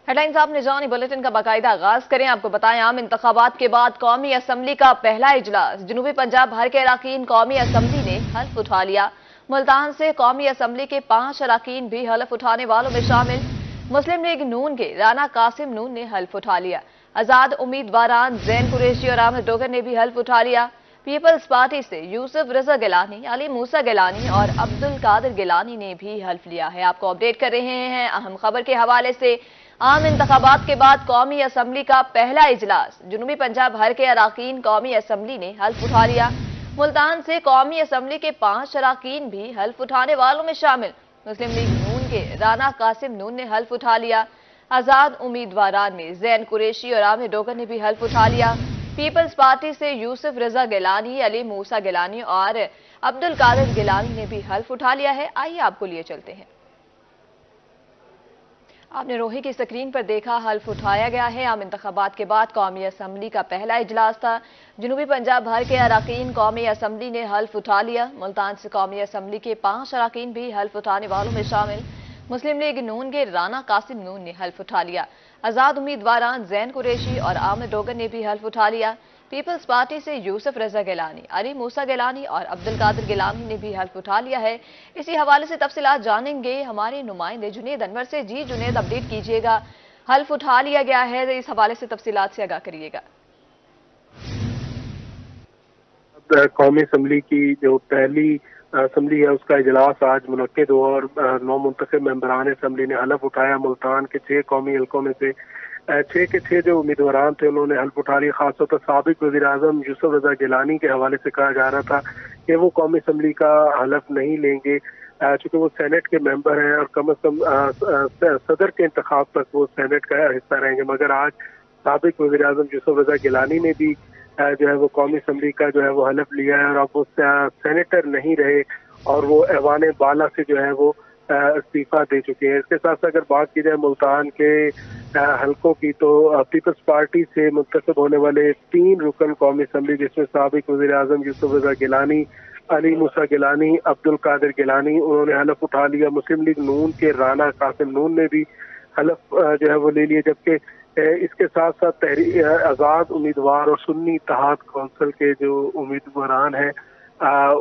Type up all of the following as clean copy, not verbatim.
Headlines आपने जानी, bulletin का बाकायदा आगाज करें। आपको बताएं, आम इंतखाबात के बाद कौमी असम्बली का पहला इजलास। जनूबी पंजाब भर के अरकान कौमी असम्बली ने हल्फ उठा लिया। मुल्तान से कौमी असम्बली के 5 अरकान भी हल्फ उठाने वालों में शामिल। मुस्लिम लीग नून के राना कासिम नून ने हल्फ उठा लिया। आजाद उम्मीदवारान जैन कुरैशी और आमिर डोगर ने भी हल्फ उठा लिया। पीपल्स पार्टी से यूसुफ रजा गिलानी, अली मूसा गिलानी और अब्दुल कादिर गिलानी ने भी हल्फ लिया है। आपको अपडेट कर रहे हैं अहम खबर के हवाले से। आम इंतखाबात के बाद कौमी असम्बली का पहला इजलास। जनूबी पंजाब भर के अरकान कौमी असम्बली ने हल्फ उठा लिया। मुल्तान से कौमी असम्बली के 5 अरकान भी हल्फ उठाने वालों में शामिल। मुस्लिम लीग नून के राना कासिम नून ने हल्फ उठा लिया। आजाद उम्मीदवारान में जैन कुरैशी और आमिर डोगर ने भी हल्फ उठा लिया। पीपल्स पार्टी से यूसुफ रजा गिलानी, अली मूसा गिलानी और अब्दुल कादिर गिलानी ने भी हल्फ उठा लिया है। आइए आपको लिए चलते हैं। आपने रोही की स्क्रीन पर देखा, हल्फ उठाया गया है। आम इंतखाबात के बाद कौमी असम्बली का पहला इजलास था। जनूबी पंजाब भर के अरकान कौमी असम्बली ने हल्फ उठा लिया। मुल्तान से कौमी असम्बली के 5 अरकान भी हल्फ उठाने वालों में शामिल। मुस्लिम लीग नून के राना कासिम नून ने हल्फ उठा लिया। आजाद उम्मीदवारान जैन कुरैशी और आमिर डोगर ने भी हल्फ उठा लिया। पीपल्स पार्टी से यूसुफ रजा गिलानी, अली मूसा गिलानी और अब्दुल कादिर गिलानी ने भी हल्फ उठा लिया है। इसी हवाले से तफसीलात जानेंगे हमारे नुमाइंदे जुनेद अनवर से। जी जुनेद, अपडेट कीजिएगा, हल्फ उठा लिया गया है, इस हवाले से तफसीलात से आगाह करिएगा। कौमी असम्बली की जो पहली असम्बली है उसका इजलास आज मुनक्किद हुआ और 9 मुंतखब मेंबरान असम्बली ने हल्फ उठाया। मुल्तान के 6 कौमी हल्कों में से 6 के 6 जो उम्मीदवारान थे उन्होंने हल्फ उठा लिया। खासतौर पर साबिक वज़ीर आज़म यूसुफ रजा गिलानी के हवाले से कहा जा रहा था कि वो कौमी असम्बली का हल्फ नहीं लेंगे चूँकि वो सेनेट के मेंबर हैं और कम अज़ कम सदर के इंतखाब तक वो सेनेट का हिस्सा रहेंगे। मगर आज साबिक वज़ीर आज़म यूसुफ रजा गिलानी ने भी जो है वो कौमी असम्बली का जो है वो हल्फ लिया है और अब वो सेनेटर नहीं रहे और वो ऐवान बाला से जो है वो इस्तीफा दे चुके हैं। इसके साथ साथ अगर बात की जाए मुल्तान के हल्कों की तो पीपल्स पार्टी से मुंतखब होने वाले 3 रुकन कौमी असम्बली जिसमें साबिक वज़ीर आज़म यूसुफ रजा गिलानी, अली मूसा गिलानी, अब्दुल कादिर गिलानी, उन्होंने हल्फ उठा लिया। मुस्लिम लीग नून के राना कासिम नून ने भी हल्फ जो है वो ले लिया। जबकि इसके साथ साथ आज़ाद उम्मीदवार और सुन्नी इत्तेहाद कौंसिल के जो उम्मीदवारान हैं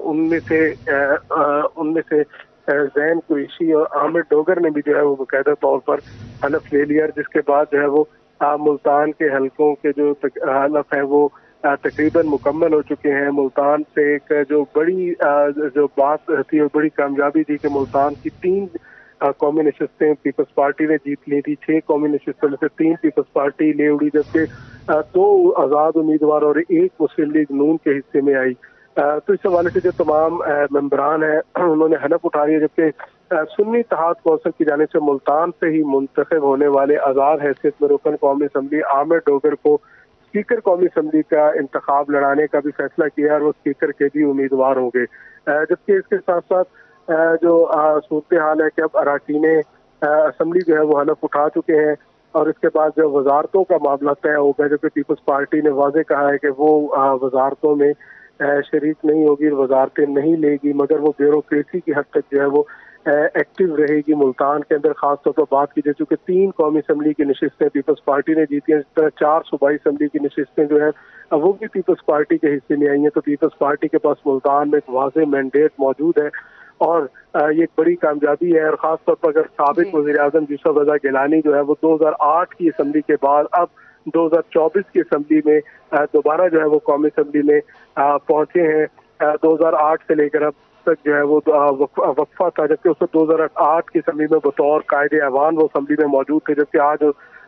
उनमें से जैन कुरैशी और आमिर डोगर ने भी जो है वो बाकायदा तौर पर हल्फ ले लिया। जिसके बाद जो है वो मुल्तान के हल्कों के जो हल्फ है वो तकरीबन मुकम्मल हो चुके हैं। मुल्तान से एक जो बड़ी जो बात थी और बड़ी कामयाबी थी कि मुल्तान की 3 कौमी नशिस्तें पीपल्स पार्टी ने जीत ली थी। 6 कौमी नशिस्तों में से 3 पीपल्स पार्टी ले उड़ी, जबकि 2 आज़ाद उम्मीदवार और 1 मुस्लिम लीग नून के हिस्से में आई। तो इस हवाले से जो तमाम मेंबरान हैं उन्होंने हल्फ उठा लिया। जबकि सुन्नी इत्तेहाद कौंसिल की जानिब से मुल्तान से ही मुंतखब होने वाले आज़ाद हैसियत में रुकन कौमी असम्बली आमिर डोगर को स्पीकर कौमी असम्बली का इंतखाब लड़ाने का भी फैसला किया और वो स्पीकर के भी उम्मीदवार होंगे। जबकि इसके साथ साथ जो सूरत हाल है कि अब अरकान असम्बली जो है वो हल्फ उठा चुके हैं और इसके बाद जो वजारतों का मामला तय हो गया। जबकि पीपल्स पार्टी ने वाज़े कहा है कि वो वजारतों में शरीक नहीं होगी, वजारतें नहीं लेगी, मगर वो ब्यूरोक्रेसी की हद तक जो है वो एक्टिव रहेगी मुल्तान के अंदर। खासतौर पर बात की जाए चूँकि 3 कौमी असम्बली की नशिस्तें पीपल्स पार्टी ने जीती हैं, इस तरह 4 सूबाई असम्बली की नशिस्तें जो है वो भी पीपल्स पार्टी के हिस्से में आई हैं। तो पीपल्स पार्टी के पास मुल्तान में एक वाज़े मैंडेट मौजूद है और ये एक बड़ी कामयाबी है। और खासतौर पर अगर साबिक वज़ीर आज़म यूसुफ रजा गिलानी जो है वो 2008 की असम्बली के बाद अब 2024 की असम्बली में दोबारा जो है वो कौमी असम्बली में पहुंचे हैं। 2008 से लेकर अब तक जो है वो वक्फा था, जबकि उसमें 2008 की असम्बली में बतौर कायदे ऐवान वो असम्बली में मौजूद थे। जबकि आज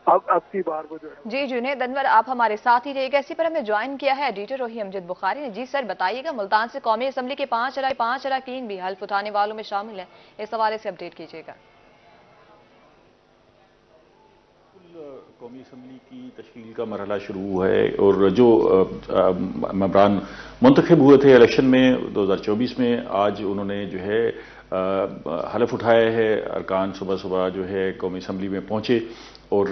अब की बार वो जो है। जी जुनेद अनवर, आप हमारे साथ ही रहिएगा। इसी पर हमें ज्वाइन किया है एडिटर रोही अमजद बुखारी ने। जी सर, बताइएगा, मुल्तान से कौमी असम्बली के 5 अरकान भी हल्फ उठाने वालों में शामिल हैं, इस हवाले से अपडेट कीजिएगा। कौमी असम्बली की तश्कील का मरहला शुरू है और जो मेंबरान मुंतखब हुए थे इलेक्शन में 2024 में, आज उन्होंने जो है हलफ उठाया है। अरकान सुबह सुबह जो है कौमी असम्बली में पहुंचे और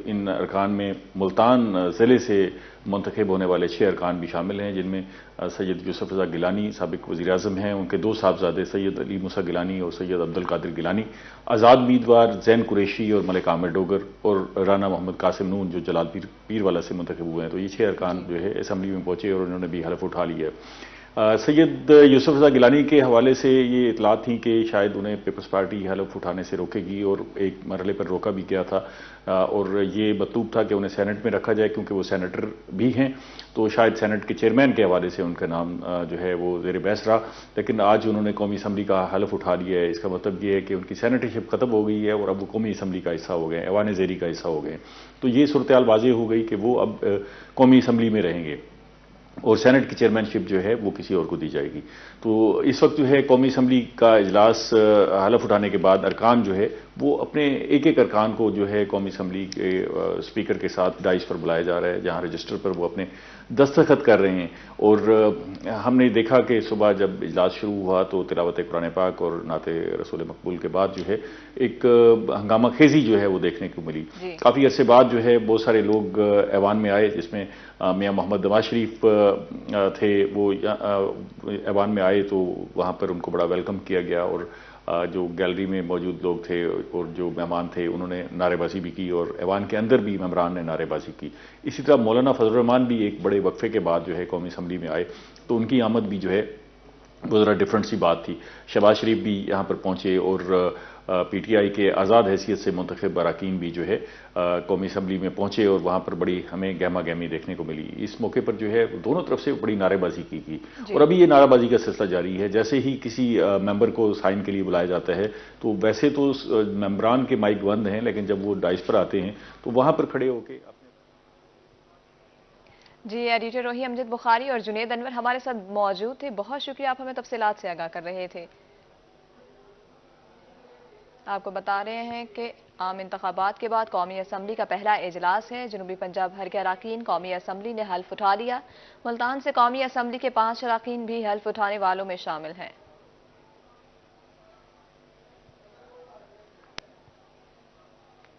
इन अरकान में मुल्तान ज़िले से मुंतखब होने वाले 6 अरकान भी शामिल हैं, जिनमें सैयद यूसुफ रज़ा गिलानी साबिक़ वज़ीर-ए-आज़म हैं, उनके 2 साहबजादे सैयद अली मूसा गिलानी और सैयद अब्दुल कादिर गिलानी, आज़ाद उम्मीदवार ज़ैन कुरैशी और मलिक आमिर डोगर और राना मोहम्मद कासिम नून जो जलाल पीरवाला से मुंतखब हुए हैं। तो ये 6 अरकान जो है असम्बली में पहुंचे और उन्होंने भी हलफ उठा लिया है। सैयद यूसुफ रज़ा गिलानी के हवाले से ये इतलात थी कि शायद उन्हें पीपल्स पार्टी हलफ उठाने से रोकेगी और एक मरहले पर रोका भी गया था, और ये मतलूब था कि उन्हें सेनेट में रखा जाए क्योंकि वो सेनेटर भी हैं, तो शायद सेनेट के चेयरमैन के हवाले से उनका नाम जो है वो ज़ेर बहस रहा। लेकिन आज उन्होंने कौमी असम्बली का हलफ उठा लिया है। इसका मतलब ये है कि उनकी सेनेटरशिप ख़त्म हो गई है और अब वो कौमी असम्बली का हिस्सा हो गए, ऐवान ज़ेरी का हिस्सा हो गए। तो ये सूरत हाल वाज़ेह हो गई कि वो अब कौमी असम्बली में रहेंगे और सेनेट की चेयरमैनशिप जो है वो किसी और को दी जाएगी। तो इस वक्त जो है कौमी असम्बली का इजलास हलफ उठाने के बाद अरकान जो है वो अपने एक एक अरकान को जो है कौमी असम्बली के स्पीकर के साथ डाइस पर बुलाया जा रहा है, जहां रजिस्टर पर वो अपने दस्तखत कर रहे हैं। और हमने देखा कि सुबह जब इजलास शुरू हुआ तो तिलावत कुरान पाक और नाते रसूल मकबूल के बाद जो है एक हंगामा खेजी जो है वो देखने को मिली। काफ़ी अरसे बाद जो है बहुत सारे लोग ऐवान में आए, जिसमें मियाँ मोहम्मद नवाज शरीफ थे, वो ऐवान में आए तो वहाँ पर उनको बड़ा वेलकम किया गया और जो गैलरी में मौजूद लोग थे और जो मेहमान थे उन्होंने नारेबाजी भी की और ऐवान के अंदर भी मेहमान ने नारेबाजी की। इसी तरह मौलाना फजल रहमान भी एक बड़े वक्फे के बाद जो है कौमी असम्बली में आए, तो उनकी आमद भी जो है वो ज़रा डिफरेंट सी बात थी। शहबाज शरीफ भी यहाँ पर पहुँचे और पीटीआई के आज़ाद हैसियत से मुंतखब अरकान भी जो है कौमी असम्बली में पहुंचे और वहां पर बड़ी हमें गहमा गहमी देखने को मिली। इस मौके पर जो है दोनों तरफ से बड़ी नारेबाजी की गई और अभी ये नारेबाजी का सिलसिला जारी है। जैसे ही किसी मेंबर को साइन के लिए बुलाया जाता है तो वैसे तो मेंबरान के माइक बंद हैं, लेकिन जब वो डाइस पर आते हैं तो वहां पर खड़े होकर जी, एडिटर रोही अमजद बुखारी और जुनेद अनवर हमारे साथ मौजूद थे। बहुत शुक्रिया, आप हमें तफसीलात से आगाह कर रहे थे। आपको बता रहे हैं कि आम इंतखाबात के बाद कौमी असम्बली का पहला इजलास है। जनूबी पंजाब भर के अरकान कौमी असम्बली ने हल्फ उठा लिया। मुल्तान से कौमी असम्बली के 5 अरकान भी हल्फ उठाने वालों में शामिल हैं।